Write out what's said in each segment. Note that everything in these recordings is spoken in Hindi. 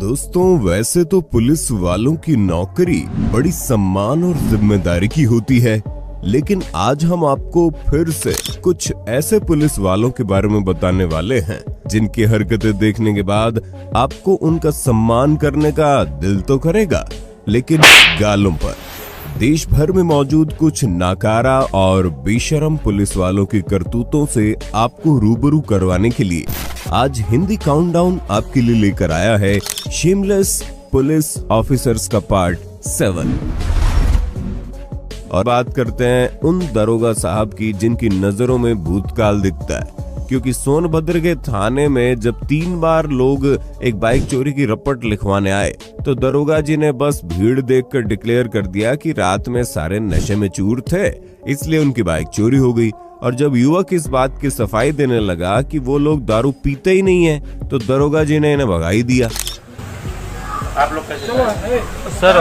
दोस्तों, वैसे तो पुलिस वालों की नौकरी बड़ी सम्मान और जिम्मेदारी की होती है, लेकिन आज हम आपको फिर से कुछ ऐसे पुलिस वालों के बारे में बताने वाले हैं जिनकी हरकतें देखने के बाद आपको उनका सम्मान करने का दिल तो करेगा, लेकिन गालों पर। देश भर में मौजूद कुछ नाकारा और बेशरम पुलिस वालों की करतूतों से आपको रूबरू करवाने के लिए आज हिंदी काउंटडाउन आपके लिए लेकर आया है शेमलेस पुलिस ऑफिसर्स का पार्ट 7। और बात करते हैं उन दरोगा साहब की जिनकी नजरों में भूतकाल दिखता है, क्योंकि सोनभद्र के थाने में जब 3 बार लोग एक बाइक चोरी की रपट लिखवाने आए तो दरोगा जी ने बस भीड़ देखकर डिक्लेयर कर दिया कि रात में सारे नशे में चूर थे, इसलिए उनकी बाइक चोरी हो गई। और जब युवक इस बात की सफाई देने लगा कि वो लोग दारू पीते ही नहीं है तो दरोगा जी ने इन्हें भगा ही दिया। आप लोग कैसे सर?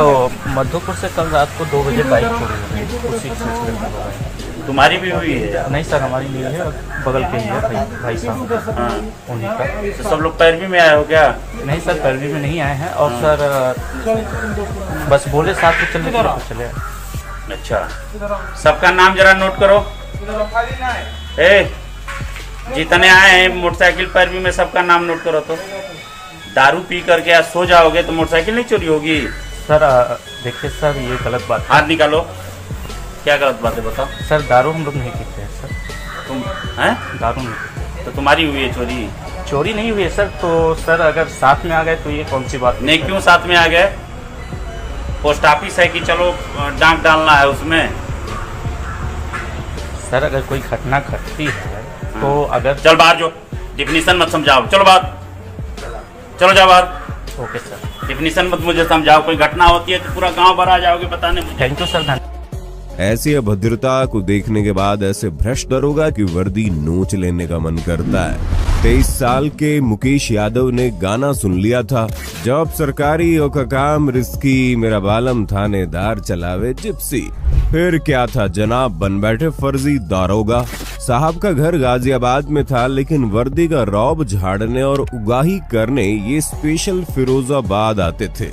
मधुपुर से कल रात को 2 बजे बाइक चोरी हुई। तुम्हारी भी हुई है? नहीं सर, हमारी नहीं है, बगल के ही है भाई साहब। हाँ, उन्हीं का। तो सब लोग पैरवी में आए हो क्या? नहीं सर, पैरवी में नहीं आए हैं। और सर बस बोले साथ में चलने के लिए चले। अच्छा, सबका नाम जरा नोट करो। जितने आए हैं मोटरसाइकिल पैरवी में सबका नाम नोट करो। तो दारू पी करके आज सो जाओगे तो मोटरसाइकिल नहीं चोरी होगी? सर देखिए सर, ये गलत बात। हाथ निकालो। क्या गलत बात है बताओ? सर दारू हम लोग नहीं पीते हैं सर। तुम हैं? दारू नहीं। तो तुम्हारी हुई है चोरी? चोरी नहीं हुई है सर। तो सर अगर साथ में आ गए तो ये कौन सी बात? नहीं, क्यों साथ में आ गए? पोस्ट ऑफिस है कि चलो डाक डालना है उसमें? सर अगर कोई घटना घटती है तो अगर चल बाहर, जो डिफिनीशन मत समझाओ, चलो बाहर, चलो जाओ बाहर। ओके सर, डिफिनीशन मत मुझे समझाओ। कोई घटना होती है तो पूरा गांव भर आ जाओगे बताने मुझे। Thank you sir. ऐसी अभद्रता को देखने के बाद ऐसे भ्रष्ट दरोगा की वर्दी नोच लेने का मन करता है। 23 साल के मुकेश यादव ने गाना सुन लिया था, जॉब सरकारी ओ का काम रिस्की, मेरा बालम थानेदार चलावे जिप्सी। फिर क्या था जनाब, बन बैठे फर्जी दारोगा। साहब का घर गाजियाबाद में था, लेकिन वर्दी का रौब झाड़ने और उगाही करने ये स्पेशल फिरोजाबाद आते थे,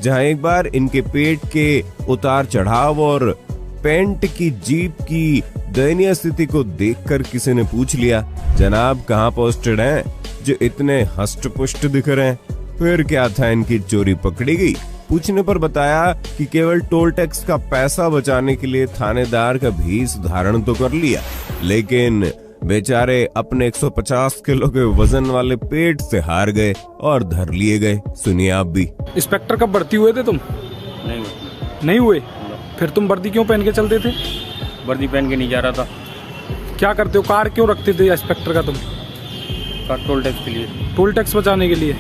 जहां एक बार इनके पेट के उतार चढ़ाव और पेंट की जीप की दयनीय स्थिति को देखकर किसी ने पूछ लिया, जनाब कहाँ पोस्टेड हैं जो इतने हष्ट पुष्ट दिख रहे हैं? फिर क्या था, इनकी चोरी पकड़ी गई। पूछने पर बताया कि केवल टोल टैक्स का पैसा बचाने के लिए थानेदार का भेष धारण तो कर लिया, लेकिन बेचारे अपने 150 किलो के वजन वाले पेट से हार गए और धर लिए गए। सुनिए आप भी। इंस्पेक्टर कब भर्ती हुए थे तुम? नहीं हुए? फिर तुम वर्दी क्यों पहन के चलते थे? वर्दी पहन के नहीं जा रहा था। क्या करते हो? कार क्यों रखते थे इंस्पेक्टर का तुम? टोल टैक्स के लिए। टोल टैक्स बचाने के लिए?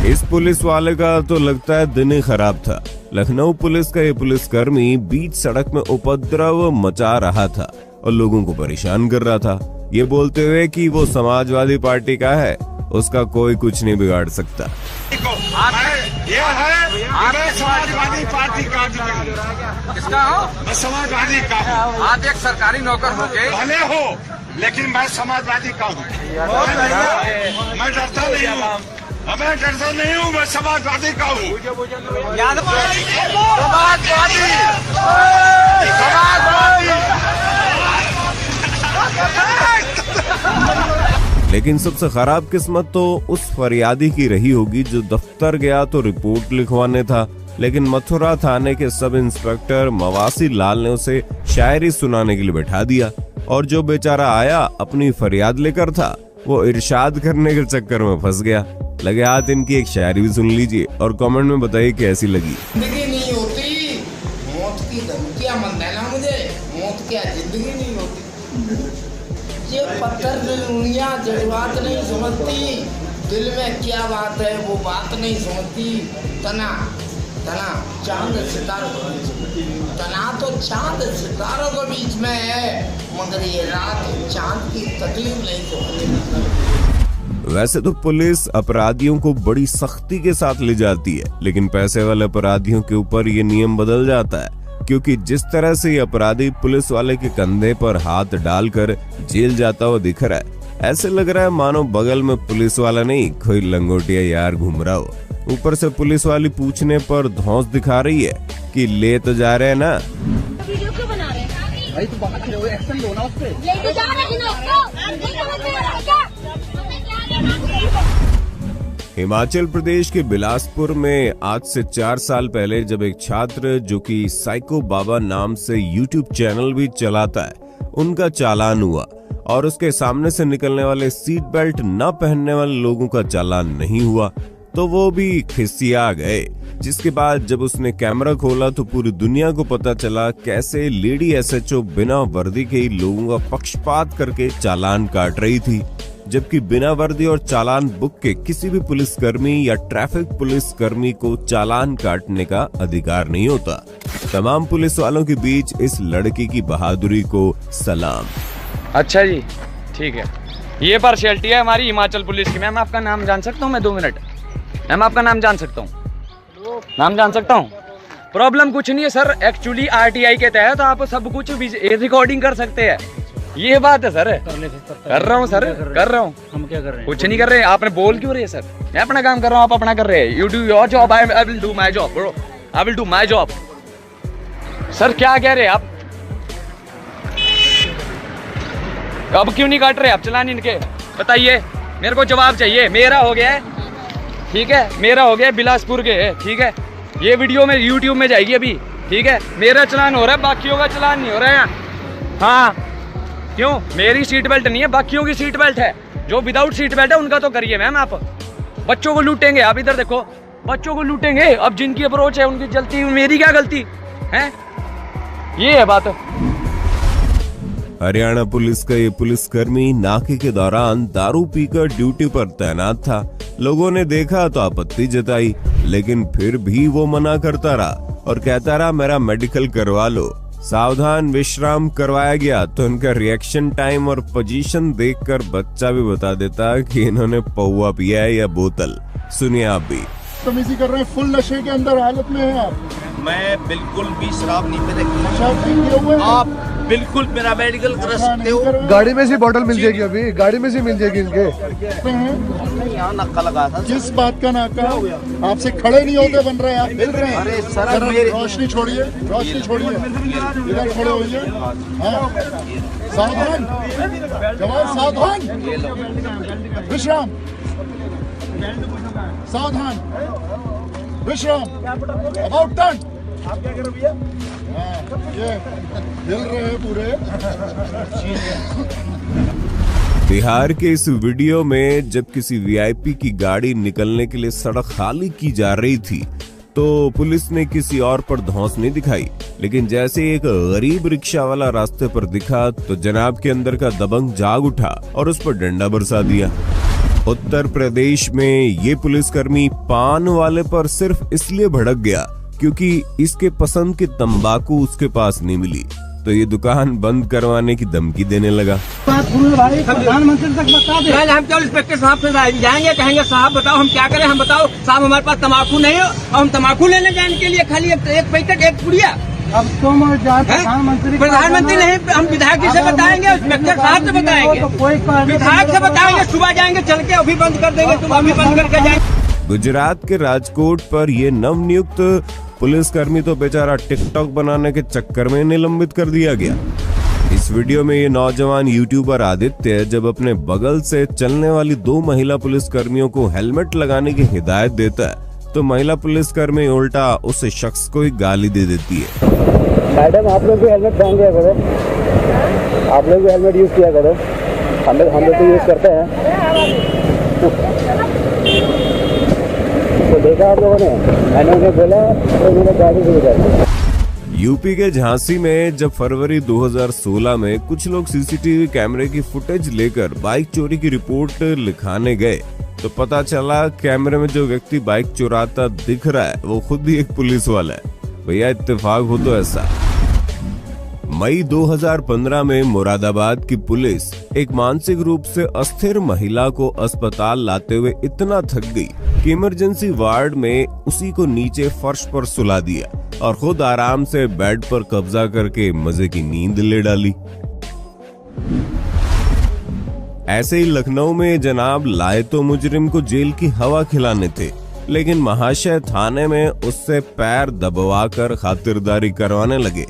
इस पुलिस वाले का तो लगता है दिन ही खराब था। लखनऊ पुलिस का ये पुलिसकर्मी बीच सड़क में उपद्रव मचा रहा था और लोगों को परेशान कर रहा था, ये बोलते हुए कि वो समाजवादी पार्टी का है, उसका कोई कुछ नहीं बिगाड़ सकता। ये है समाजवादी पार्टी का। किसका हो? मैं समाजवादी का हूँ। आप एक सरकारी नौकर हो गए। भले हो, लेकिन मैं समाजवादी का हूँ। मैं डरता नहीं हूँ, मैं डरता नहीं हूँ, मैं समाजवादी का हूँ। लेकिन सबसे खराब किस्मत तो उस फरियादी की रही होगी जो दफ्तर गया तो रिपोर्ट लिखवाने था, लेकिन मथुरा थाने के सब इंस्पेक्टर मवासी लाल ने उसे शायरी सुनाने के लिए बैठा दिया, और जो बेचारा आया अपनी फरियाद लेकर था वो इरशाद करने के चक्कर में फंस गया। लगे हाथ इनकी एक शायरी भी सुन लीजिए और कमेंट में बताइए कैसी लगी। जिंदगी नहीं होती, मौत की धमकियां मत देना मुझे, मौत क्या जिंदगी नहीं होती। ये पत्थर दिल उंगलियां जज्बात नहीं समझती, दिल में क्या बात है वो बात नहीं समझती। तना तना चांद सितारों के बीच, तना तो चांद सितारों के बीच में है, मगर ये रात चांद की तकलीफ नहीं समझती। वैसे तो पुलिस अपराधियों को बड़ी सख्ती के साथ ले जाती है, लेकिन पैसे वाले अपराधियों के ऊपर ये नियम बदल जाता है, क्योंकि जिस तरह से ये अपराधी पुलिस वाले के कंधे पर हाथ डालकर जेल जाता हुआ दिख रहा है, ऐसे लग रहा है मानो बगल में पुलिस वाला नहीं कोई लंगोटिया यार घूम रहा हो। ऊपर से पुलिस वाली पूछने पर धौंस दिखा रही है कि ले तो जा रहे हैं ना। वीडियो क्यों बना रहे हैं? भाई तुम बाहर खड़े हो, एक्शन लो ना उस पे। ले तो जा रहे हैं ना उसको। हिमाचल प्रदेश के बिलासपुर में आज से 4 साल पहले जब एक छात्र जो कि साइको बाबा नाम से यूट्यूब चैनल भी चलाता है, उनका चालान हुआ और उसके सामने से निकलने वाले सीट बेल्ट न पहनने वाले लोगों का चालान नहीं हुआ, तो वो भी खिसिया गए। जिसके बाद जब उसने कैमरा खोला तो पूरी दुनिया को पता चला कैसे लेडी एसएचओ बिना वर्दी के ही लोगों का पक्षपात करके चालान काट रही थी, जबकि बिना वर्दी और चालान बुक के किसी भी पुलिसकर्मी या ट्रैफिक पुलिसकर्मी को चालान काटने का अधिकार नहीं होता। तमाम पुलिस वालों के बीच इस लड़की की बहादुरी को सलाम। अच्छा जी, ठीक है। ये पार्शियलिटी है हमारी हिमाचल पुलिस की। मैम आपका नाम जान सकता हूँ मैं? 2 मिनट। मैम आपका नाम जान सकता हूँ? नाम जान सकता हूँ? प्रॉब्लम कुछ नहीं है सर, एक्चुअली आरटीआई के तहत आप सब कुछ रिकॉर्डिंग कर सकते हैं। ये बात है सर। कर रहा हूँ सर, कर रहा हूँ। हम क्या कर रहे हैं? कुछ नहीं कर रहे हैं। आपने बोल क्यों रहे हैं सर? मैं अपना काम कर रहा हूँ, आप अपना कर रहे हैं। You do your job, I will do my job bro, I will do my job. Sir क्या कह रहे हैं आप? अब क्यों नहीं काट रहे आप चालान इनके? बताइए, मेरे को जवाब चाहिए। मेरा हो गया है, ठीक है, मेरा हो गया बिलासपुर के है, ठीक है। ये वीडियो में यूट्यूब में जाएगी अभी, ठीक है। मेरा चालान हो रहा है, बाकियों का चालान नहीं हो रहा है। हाँ क्यों? मेरी सीट बेल्ट नहीं है, बाकियों की सीट बेल्ट है। जो विदाउट सीट बेल्ट है उनका तो करिए मैम। आप बच्चों को लूटेंगे, आप इधर देखो, बच्चों को लूटेंगे। अब जिनकी अप्रोच है उनकी गलती, मेरी क्या गलती है? ये है बात। हरियाणा पुलिस का ये पुलिसकर्मी नाके के दौरान दारू पीकर ड्यूटी पर तैनात था। लोगों ने देखा तो आपत्ति जताई, लेकिन फिर भी वो मना करता रहा और कहता रहा मेरा मेडिकल करवा लो। सावधान विश्राम करवाया गया तो इनका रिएक्शन टाइम और पोजीशन देखकर बच्चा भी बता देता कि इन्होंने पौवा पिया है या बोतल। सुनिए आप भी। तमीज़ी कर रहे हैं, फुल नशे के अंदर हालत में है आप। मैं बिल्कुल भी शराब नहीं पी रखी। शराब नहीं पिए हुए हैं? आप बिल्कुल मेरा मेडिकल करा सकते हो। गाड़ी में से बोतल मिल जाएगी, अभी गाड़ी में से मिल जाएगी इनके। यहाँ नाका लगा था। किस बात का नाका? आपसे खड़े नहीं होते बन रहे हैं, आप मिल रहे हैं। अरे सर मेरे रोशनी छोड़िए, रोशनी छोड़िए, इधर खड़े होइए। हाँ सावधान जवान, सावधान विश्राम, सावधान विश्राम, अबाउट टर्न। आप क्या कर रहे भैया? ये हिल रहे हैं पूरे। बिहार के इस वीडियो में जब किसी वीआईपी की गाड़ी निकलने के लिए सड़क खाली की जा रही थी तो पुलिस ने किसी और पर धौंस नहीं दिखाई, लेकिन जैसे एक गरीब रिक्शा वाला रास्ते पर दिखा तो जनाब के अंदर का दबंग जाग उठा और उस पर डंडा बरसा दिया। उत्तर प्रदेश में ये पुलिसकर्मी पान वाले पर सिर्फ इसलिए भड़क गया क्योंकि इसके पसंद की तंबाकू उसके पास नहीं मिली, तो ये दुकान बंद करवाने की धमकी देने लगा। प्रधानमंत्री तक बता दे। हम तो इंस्पेक्टर साहब से जाएंगे, कहेंगे साहब बताओ हम क्या करें, हम बताओ साहब हमारे पास तंबाकू नहीं हो और हम तंबाकू लेने जाने के लिए खाली एक पैकेट एक पुड़िया। अब तुम प्रधानमंत्री नहीं, हम विधायक जी से बताएंगे, इंस्पेक्टर साहब से बताएंगे, विधायक से बताएंगे, सुबह जाएंगे चल के अभी बंद कर देंगे, तुम अभी बंद करके जाएंगे। गुजरात के राजकोट पर ये नवनियुक्त पुलिसकर्मी तो बेचारा टिकटॉक बनाने के चक्कर में निलंबित कर दिया गया। इस वीडियो में ये नौजवान यूट्यूबर आदित्य जब अपने बगल से चलने वाली 2 महिला पुलिसकर्मियों को हेलमेट लगाने की हिदायत देता है तो महिला पुलिसकर्मी उल्टा उस शख्स को ही गाली दे देती है। मैडम आप लोग भी हेलमेट पहन लिया करो, आप लोग भी हेलमेट यूज किया करो, हम लोग तो यूज करते हैं। तो देखा आप लोगों ने, मैंने उन्हें बोला तो उन्होंने गाड़ी शुरू कर दी। यूपी के झांसी में जब फरवरी 2016 में कुछ लोग सीसीटीवी कैमरे की फुटेज लेकर बाइक चोरी की रिपोर्ट लिखाने गए तो पता चला कैमरे में जो व्यक्ति बाइक चुराता दिख रहा है वो खुद ही एक पुलिस वाला है। भैया इत्तेफाक हो तो ऐसा। मई 2015 में मुरादाबाद की पुलिस एक मानसिक रूप से अस्थिर महिला को अस्पताल लाते हुए इतना थक गई कि इमरजेंसी वार्ड में उसी को नीचे फर्श पर सुला दिया और खुद आराम से बेड पर कब्जा करके मजे की नींद ले डाली। ऐसे ही लखनऊ में जनाब लाए तो मुजरिम को जेल की हवा खिलाने थे, लेकिन महाशय थाने में उससे पैर दबवाकर खातिरदारी करवाने लगे।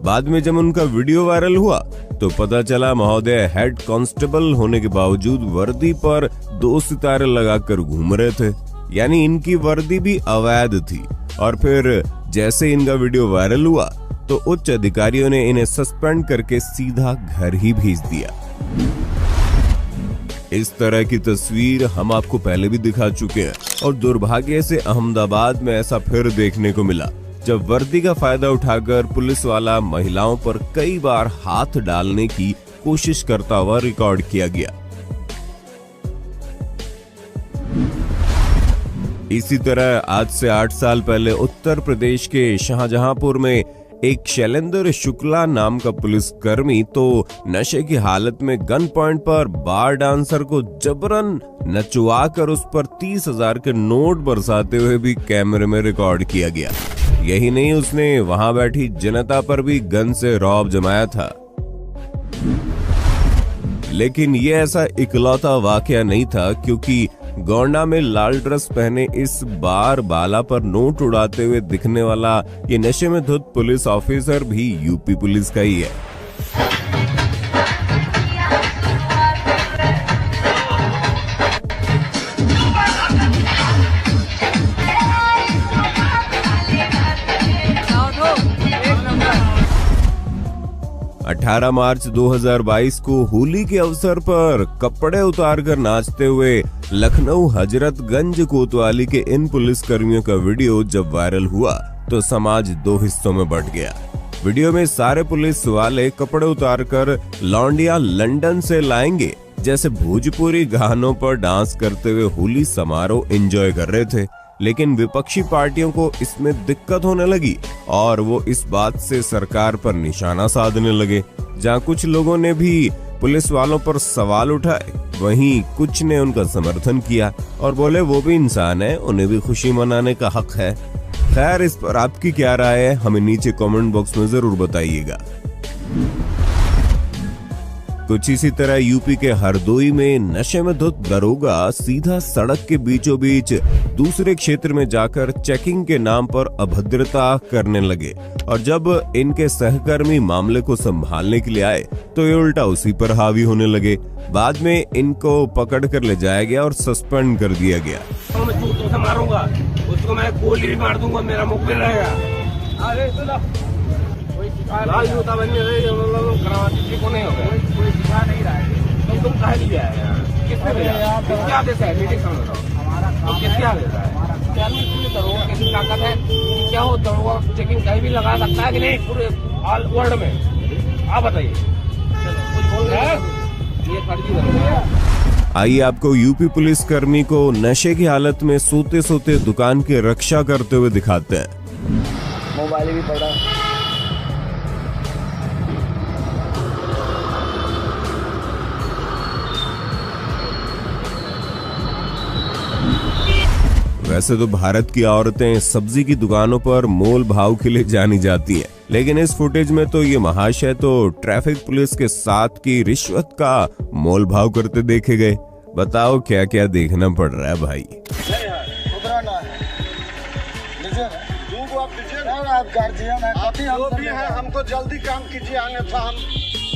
बाद में जब उनका वीडियो वायरल हुआ तो पता चला महोदय हेड कांस्टेबल होने के बावजूद वर्दी पर 2 सितारे लगाकर घूम रहे थे, यानी इनकी वर्दी भी अवैध थी। और फिर जैसे इनका वीडियो वायरल हुआ तो उच्च अधिकारियों ने इन्हें सस्पेंड करके सीधा घर ही भेज दिया। इस तरह की तस्वीर हम आपको पहले भी दिखा चुके हैं और दुर्भाग्य से अहमदाबाद में ऐसा फिर देखने को मिला, जब वर्दी का फायदा उठाकर पुलिस वाला महिलाओं पर कई बार हाथ डालने की कोशिश करता हुआ रिकॉर्ड किया गया। इसी तरह आज से 8 साल पहले उत्तर प्रदेश के शाहजहांपुर में एक शैलेंद्र शुक्ला नाम का पुलिसकर्मी तो नशे की हालत में गन पॉइंट पर बार डांसर को जबरन नचवाकर उस पर 30,000 के नोट बरसाते हुए भी कैमरे में रिकॉर्ड किया गया। यही नहीं, उसने वहां बैठी जनता पर भी गन से रौब जमाया था। लेकिन ये ऐसा इकलौता वाकया नहीं था, क्योंकि गोंडा में लाल ड्रेस पहने इस बार बाला पर नोट उड़ाते हुए दिखने वाला ये नशे में धुत पुलिस ऑफिसर भी यूपी पुलिस का ही है। 18 मार्च 2022 को होली के अवसर पर कपड़े उतारकर नाचते हुए लखनऊ हजरतगंज कोतवाली के इन पुलिसकर्मियों का वीडियो जब वायरल हुआ तो समाज 2 हिस्सों में बंट गया। वीडियो में सारे पुलिस वाले कपड़े उतारकर लौंडिया लंदन से लाएंगे जैसे भोजपुरी गानों पर डांस करते हुए होली समारोह एंजॉय कर रहे थे, लेकिन विपक्षी पार्टियों को इसमें दिक्कत होने लगी और वो इस बात से सरकार पर निशाना साधने लगे। जहां कुछ लोगों ने भी पुलिस वालों पर सवाल उठाए, वहीं कुछ ने उनका समर्थन किया और बोले वो भी इंसान है, उन्हें भी खुशी मनाने का हक है। खैर, इस पर आपकी क्या राय है, हमें नीचे कमेंट बॉक्स में जरूर बताइएगा। कुछ इसी तरह यूपी के हरदोई में नशे में धुत दरोगा सीधा सड़क के बीचों बीच दूसरे क्षेत्र में जाकर चेकिंग के नाम पर अभद्रता करने लगे और जब इनके सहकर्मी मामले को संभालने के लिए आए तो ये उल्टा उसी पर हावी होने लगे। बाद में इनको पकड़ कर ले जाया गया और सस्पेंड कर दिया गया। मैं जूतों से मारूंगा, उसको मैं गोली भी मार दूंगा, मेरा मुख में रहेगा। अरे जूता बनने को नहीं होगा, कोई सिखा नहीं रहा है। तुम कह लिया है किसने भेजा, किसके आदेश है, मीटिंग समझ रहा हूँ, तो किसके आदेश है, दरोगा किसी ताकत है क्या हो, दरोगा चेकिंग कहीं भी लगा सकता है कि नहीं पूरे ऑल वर्ल्ड में, आप बताइए। कुछ बोल रहे हैं, ये फर्जी दरोगा। आइए आपको यूपी पुलिस कर्मी को नशे की हालत में सोते सोते दुकान की रक्षा करते हुए दिखाते हैं। मोबाइल भी पड़ा। वैसे तो भारत की औरतें सब्जी की दुकानों पर मोल भाव के लिए जानी जाती हैं, लेकिन इस फुटेज में तो ये महाशय तो ट्रैफिक पुलिस के साथ की रिश्वत का मोल भाव करते देखे गए। बताओ क्या क्या देखना पड़ रहा है भाई। जो भी है हमको जल्दी काम कीजिए, अन्यथा हम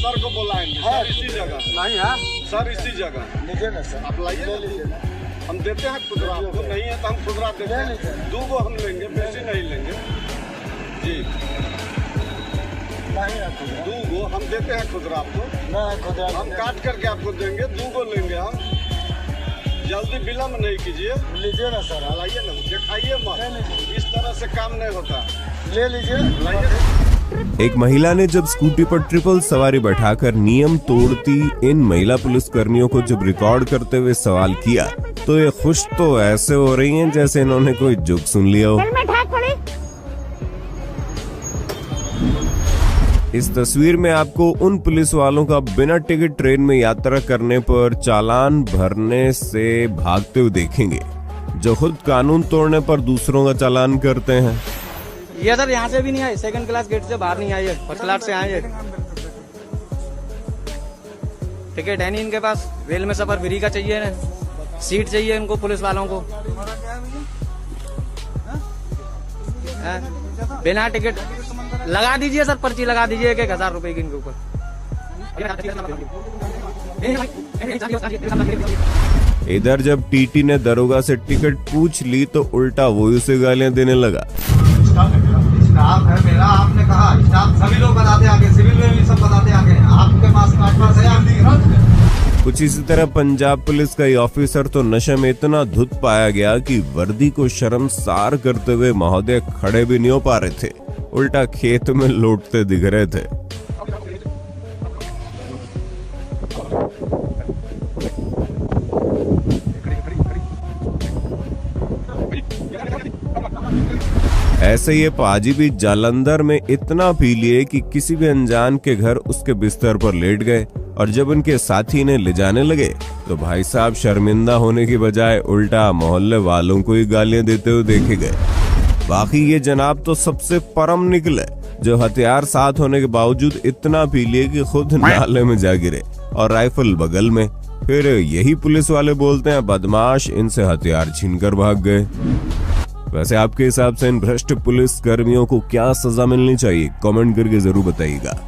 सर को बुलाएंगे। सर इसी जगह नहीं है, सर इसी जगह लीजिए ना सर, आप लाइए, हम देते हैं खुदरा, आपको नहीं है तो हम खुदरा देते हैं। 2 हम लेंगे, बेसी नहीं लेंगे जी, नहीं 2 हम देते हैं खुदरा आपको, नहीं खुदरा हम काट करके आपको देंगे, 2 लेंगे हम। जल्दी विलम्ब नहीं कीजिए, लीजिए ना सर, लाइए ना, दिखाइए मत, इस तरह से काम नहीं होता, ले लीजिए, लाइए। एक महिला ने जब स्कूटी पर ट्रिपल सवारी बैठाकर नियम तोड़ती इन महिला पुलिसकर्मियों को जब रिकॉर्ड करते हुए सवाल किया तो ये खुश तो ऐसे हो रही हैं जैसे इन्होंने कोई जोक सुन लिया हो। इस तस्वीर में आपको उन पुलिस वालों का बिना टिकट ट्रेन में यात्रा करने पर चालान भरने से भागते हुए देखेंगे, जो खुद कानून तोड़ने पर दूसरों का चालान करते हैं। ये सर यहाँ से भी नहीं आए, 2nd क्लास गेट से बाहर नहीं आए, 1st क्लास से आए। टिकट है नहीं इनके पास, रेल में सफर फ्री का चाहिए ना, सीट चाहिए इनको पुलिस वालों को। बिना टिकट लगा दीजिए सर, पर्ची लगा दीजिए 1,000 रुपए की इनके ऊपर। इधर जब टीटी ने दरोगा से टिकट पूछ ली तो उल्टा वो उसे गालियां देने लगा। स्टाफ है मेरा, आपने कहा स्टाफ सभी लोग बताते आगे, सिविल में भी सब बताते आगे, आपके पास कार्ड है आप। कुछ इसी तरह पंजाब पुलिस का ये ऑफिसर तो नशे में इतना धुत पाया गया कि वर्दी को शर्मसार करते हुए महोदय खड़े भी नहीं हो पा रहे थे, उल्टा खेत में लौटते दिख रहे थे। ऐसे ये पाजी भी जालंधर में इतना पी लिए कि किसी भी अनजान के घर उसके बिस्तर पर लेट गए, और जब उनके साथी ने ले जाने लगे तो भाई साहब शर्मिंदा होने की बजाय उल्टा मोहल्ले वालों को ही गालियां देते हुए देखे गए। बाकी ये जनाब तो सबसे परम निकले, जो हथियार साथ होने के बावजूद इतना पी लिए कि खुद नाले में जा गिरे और राइफल बगल में। फिर यही पुलिस वाले बोलते हैं बदमाश इनसे हथियार छीनकर भाग गए। वैसे आपके हिसाब से इन भ्रष्ट पुलिस कर्मियों को क्या सजा मिलनी चाहिए, कमेंट करके जरूर बताइएगा।